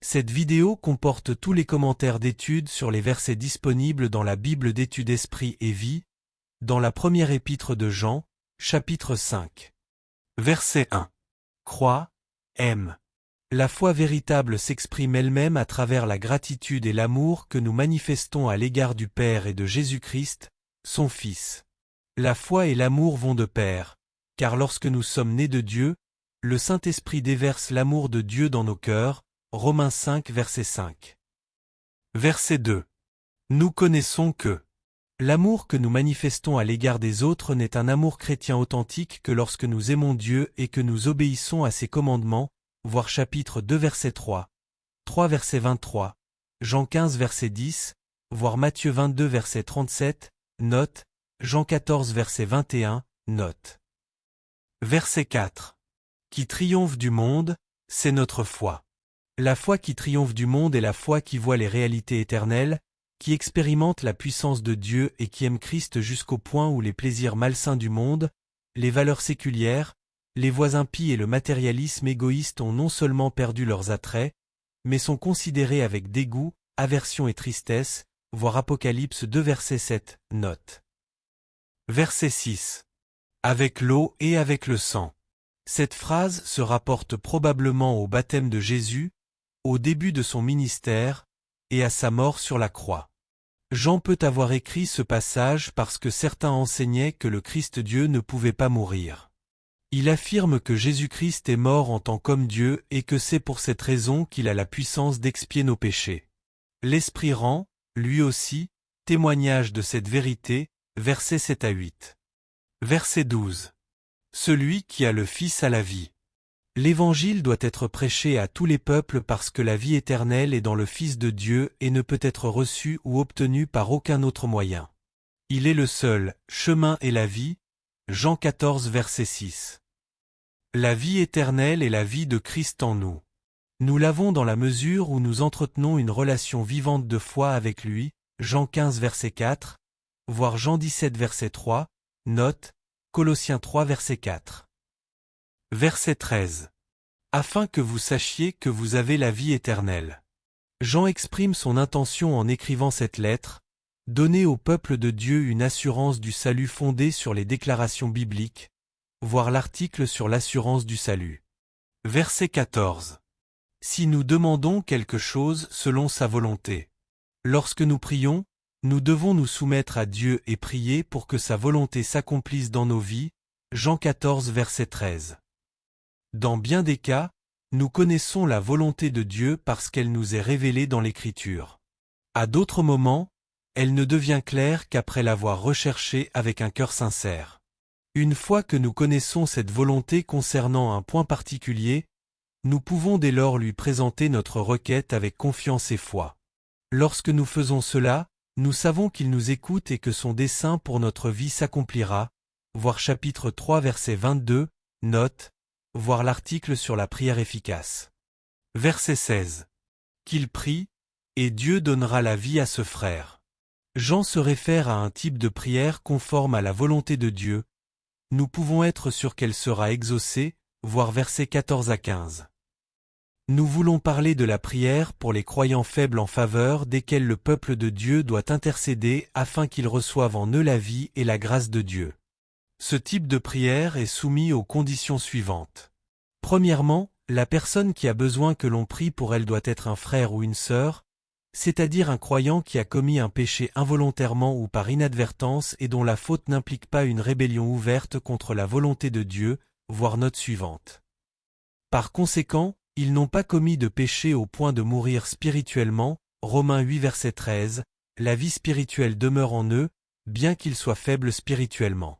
Cette vidéo comporte tous les commentaires d'études sur les versets disponibles dans la Bible d'études Esprit et Vie, dans la première épître de Jean, chapitre 5. Verset 1. Crois, aime. La foi véritable s'exprime elle-même à travers la gratitude et l'amour que nous manifestons à l'égard du Père et de Jésus-Christ, son Fils. La foi et l'amour vont de pair, car lorsque nous sommes nés de Dieu, le Saint-Esprit déverse l'amour de Dieu dans nos cœurs, Romains 5 verset 5. Verset 2. Nous connaissons que l'amour que nous manifestons à l'égard des autres n'est un amour chrétien authentique que lorsque nous aimons Dieu et que nous obéissons à ses commandements, voir chapitre 2 verset 3, 3 verset 23, Jean 15 verset 10, voir Matthieu 22 verset 37, note, Jean 14 verset 21, note. Verset 4. Qui triomphe du monde, c'est notre foi. La foi qui triomphe du monde est la foi qui voit les réalités éternelles, qui expérimente la puissance de Dieu et qui aime Christ jusqu'au point où les plaisirs malsains du monde, les valeurs séculières, les voies impies et le matérialisme égoïste ont non seulement perdu leurs attraits, mais sont considérés avec dégoût, aversion et tristesse, voir Apocalypse 2 verset 7, note. Verset 6. Avec l'eau et avec le sang. Cette phrase se rapporte probablement au baptême de Jésus, au début de son ministère, et à sa mort sur la croix. Jean peut avoir écrit ce passage parce que certains enseignaient que le Christ Dieu ne pouvait pas mourir. Il affirme que Jésus-Christ est mort en tant qu'homme Dieu et que c'est pour cette raison qu'il a la puissance d'expier nos péchés. L'Esprit rend, lui aussi, témoignage de cette vérité, versets 7 à 8. Verset 12. Celui qui a le Fils a la vie. L'Évangile doit être prêché à tous les peuples parce que la vie éternelle est dans le Fils de Dieu et ne peut être reçue ou obtenue par aucun autre moyen. Il est le seul chemin et la vie, Jean 14 verset 6. La vie éternelle est la vie de Christ en nous. Nous l'avons dans la mesure où nous entretenons une relation vivante de foi avec lui, Jean 15 verset 4, voire Jean 17 verset 3, note, Colossiens 3 verset 4. Verset 13. Afin que vous sachiez que vous avez la vie éternelle. Jean exprime son intention en écrivant cette lettre, donner au peuple de Dieu une assurance du salut fondée sur les déclarations bibliques, voir l'article sur l'assurance du salut. Verset 14. Si nous demandons quelque chose selon sa volonté. Lorsque nous prions, nous devons nous soumettre à Dieu et prier pour que sa volonté s'accomplisse dans nos vies, Jean 14 verset 13. Dans bien des cas, nous connaissons la volonté de Dieu parce qu'elle nous est révélée dans l'Écriture. À d'autres moments, elle ne devient claire qu'après l'avoir recherchée avec un cœur sincère. Une fois que nous connaissons cette volonté concernant un point particulier, nous pouvons dès lors lui présenter notre requête avec confiance et foi. Lorsque nous faisons cela, nous savons qu'il nous écoute et que son dessein pour notre vie s'accomplira, voir chapitre 3 verset 22, note, voir l'article sur la prière efficace. Verset 16. Qu'il prie, et Dieu donnera la vie à ce frère. Jean se réfère à un type de prière conforme à la volonté de Dieu. Nous pouvons être sûrs qu'elle sera exaucée, voir versets 14 à 15. Nous voulons parler de la prière pour les croyants faibles en faveur desquels le peuple de Dieu doit intercéder afin qu'ils reçoivent en eux la vie et la grâce de Dieu. Ce type de prière est soumis aux conditions suivantes. Premièrement, la personne qui a besoin que l'on prie pour elle doit être un frère ou une sœur, c'est-à-dire un croyant qui a commis un péché involontairement ou par inadvertance et dont la faute n'implique pas une rébellion ouverte contre la volonté de Dieu, voir note suivante. Par conséquent, ils n'ont pas commis de péché au point de mourir spirituellement, Romains 8 verset 13, la vie spirituelle demeure en eux, bien qu'ils soient faibles spirituellement.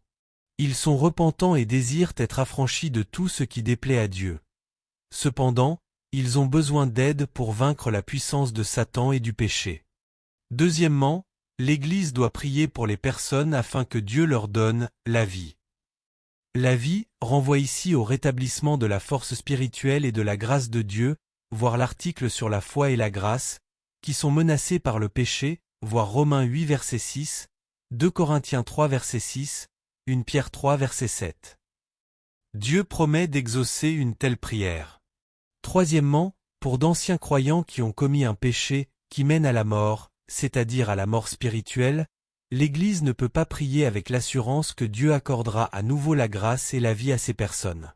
Ils sont repentants et désirent être affranchis de tout ce qui déplaît à Dieu. Cependant, ils ont besoin d'aide pour vaincre la puissance de Satan et du péché. Deuxièmement, l'Église doit prier pour les personnes afin que Dieu leur donne la vie. La vie renvoie ici au rétablissement de la force spirituelle et de la grâce de Dieu, voir l'article sur la foi et la grâce, qui sont menacés par le péché, voir Romains 8 verset 6, 2 Corinthiens 3 verset 6, 1 Pierre 3 verset 7. Dieu promet d'exaucer une telle prière. Troisièmement, Pour d'anciens croyants qui ont commis un péché qui mène à la mort, c'est-à-dire à la mort spirituelle, l'Église ne peut pas prier avec l'assurance que Dieu accordera à nouveau la grâce et la vie à ces personnes.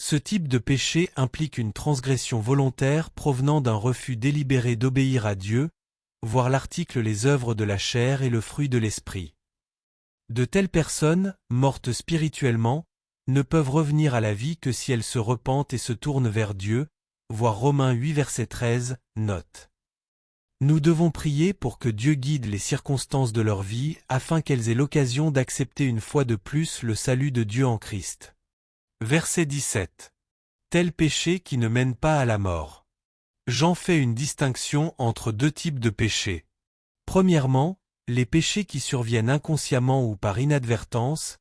Ce type de péché implique une transgression volontaire provenant d'un refus délibéré d'obéir à Dieu, voir l'article Les œuvres de la chair et le fruit de l'esprit. De telles personnes, mortes spirituellement, ne peuvent revenir à la vie que si elles se repentent et se tournent vers Dieu, voir Romains 8 verset 13, note. Nous devons prier pour que Dieu guide les circonstances de leur vie afin qu'elles aient l'occasion d'accepter une fois de plus le salut de Dieu en Christ. Verset 17. Tel péché qui ne mène pas à la mort. Jean fait une distinction entre deux types de péchés. Premièrement, les péchés qui surviennent inconsciemment ou par inadvertance,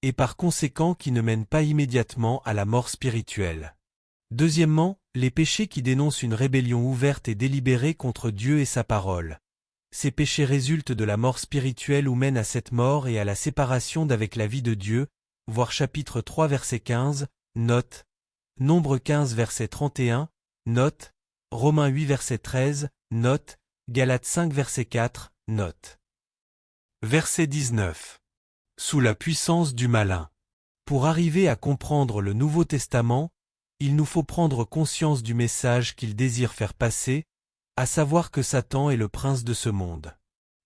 et par conséquent qui ne mènent pas immédiatement à la mort spirituelle. Deuxièmement, les péchés qui dénoncent une rébellion ouverte et délibérée contre Dieu et sa parole. Ces péchés résultent de la mort spirituelle ou mènent à cette mort et à la séparation d'avec la vie de Dieu, voir chapitre 3 verset 15, note, Nombre 15 verset 31, note, Romains 8 verset 13, note, Galates 5 verset 4, note. Verset 19. Sous la puissance du malin. Pour arriver à comprendre le Nouveau Testament, il nous faut prendre conscience du message qu'il désire faire passer, à savoir que Satan est le prince de ce monde.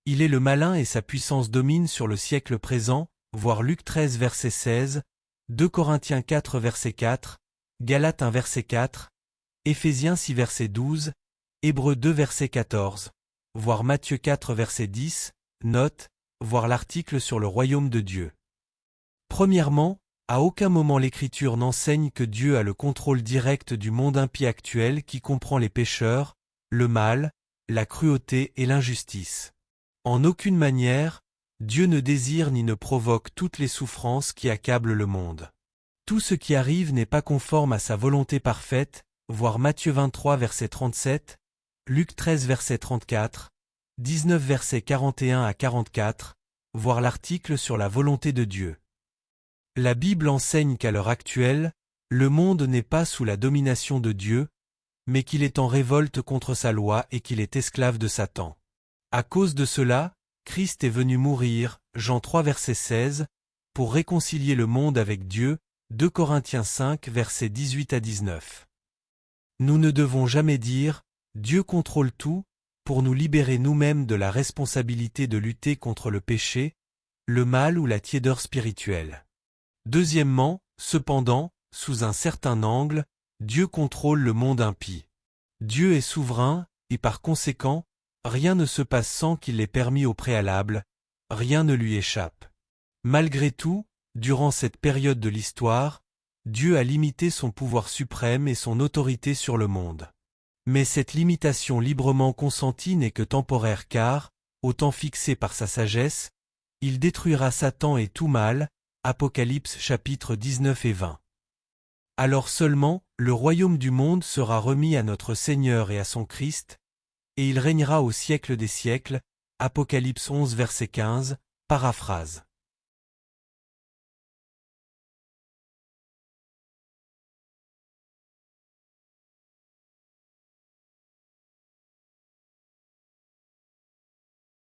Il est le malin et sa puissance domine sur le siècle présent, voir Luc 13 verset 16, 2 Corinthiens 4 verset 4, Galates 1 verset 4, Éphésiens 6 verset 12, Hébreux 2 verset 14, voir Matthieu 4 verset 10, note, voir l'article sur le royaume de Dieu. Premièrement, à aucun moment l'Écriture n'enseigne que Dieu a le contrôle direct du monde impie actuel qui comprend les pécheurs, le mal, la cruauté et l'injustice. En aucune manière, Dieu ne désire ni ne provoque toutes les souffrances qui accablent le monde. Tout ce qui arrive n'est pas conforme à sa volonté parfaite, voir Matthieu 23 verset 37, Luc 13 verset 34, 19 versets 41 à 44, voir l'article sur la volonté de Dieu. La Bible enseigne qu'à l'heure actuelle, le monde n'est pas sous la domination de Dieu, mais qu'il est en révolte contre sa loi et qu'il est esclave de Satan. À cause de cela, Christ est venu mourir, Jean 3 verset 16, pour réconcilier le monde avec Dieu, 2 Corinthiens 5 versets 18 à 19. Nous ne devons jamais dire « Dieu contrôle tout » pour nous libérer nous-mêmes de la responsabilité de lutter contre le péché, le mal ou la tiédeur spirituelle. Deuxièmement, cependant, sous un certain angle, Dieu contrôle le monde impie. Dieu est souverain, et par conséquent, rien ne se passe sans qu'il l'ait permis au préalable, rien ne lui échappe. Malgré tout, durant cette période de l'histoire, Dieu a limité son pouvoir suprême et son autorité sur le monde. Mais cette limitation librement consentie n'est que temporaire car, au temps fixé par sa sagesse, il détruira Satan et tout mal, Apocalypse chapitres 19 et 20. Alors seulement, le royaume du monde sera remis à notre Seigneur et à son Christ, et il régnera au siècle des siècles, Apocalypse 11 verset 15, paraphrase.